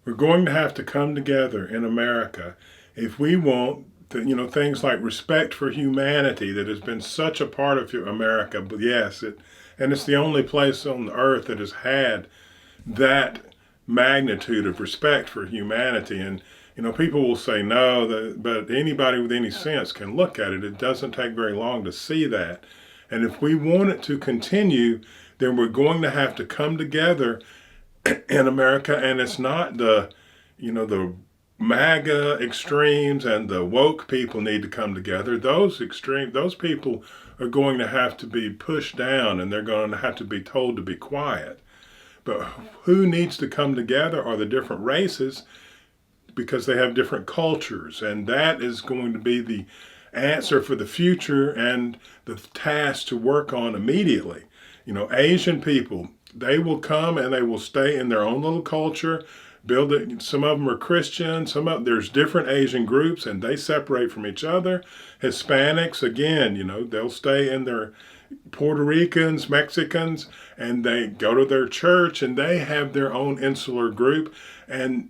We're going to have to come together in America if we want things like respect for humanity that has been such a part of America. But yes, and it's the only place on the earth that has had that magnitude of respect for humanity. And people will say no, but anybody with any sense can look at it. It doesn't take very long to see that. And if we want it to continue, then we're going to have to come together in America. And it's not the MAGA extremes and the woke people need to come together. Those people are going to have to be pushed down, and they're going to have to be told to be quiet. But who needs to come together are the different races, because they have different cultures, and that is going to be the answer for the future and the task to work on immediately. Asian people, they will come and they will stay in their own little culture, build it. Some of them are Christian, there's different Asian groups and they separate from each other. Hispanics, again, they'll stay in their Puerto Ricans, Mexicans, and they go to their church and they have their own insular group. And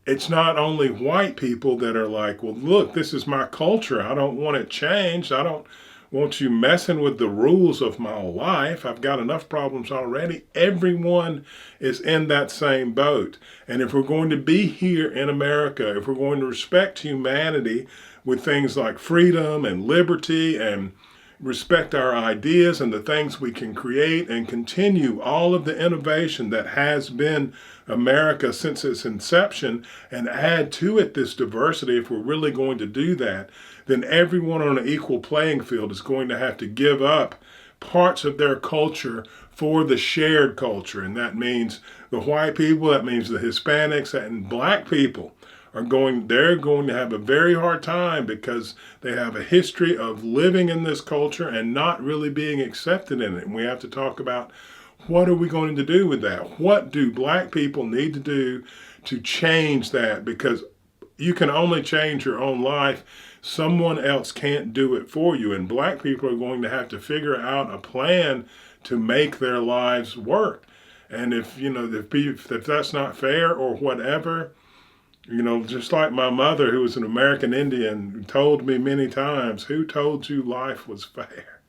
it's not only white people that are like, well, look, this is my culture. I don't want it changed. I don't want you messing with the rules of my life. I've got enough problems already. Everyone is in that same boat. And if we're going to be here in America, if we're going to respect humanity with things like freedom and liberty and respect our ideas and the things we can create and continue all of the innovation that has been America since its inception and add to it this diversity, if we're really going to do that, then everyone on an equal playing field is going to have to give up parts of their culture for the shared culture. And that means the white people, that means the Hispanics and black people they're going to have a very hard time because they have a history of living in this culture and not really being accepted in it. And we have to talk about, what are we going to do with that? What do black people need to do to change that? Because you can only change your own life. Someone else can't do it for you. And black people are going to have to figure out a plan to make their lives work. And if that's not fair or whatever, just like my mother, who was an American Indian, told me many times, who told you life was fair?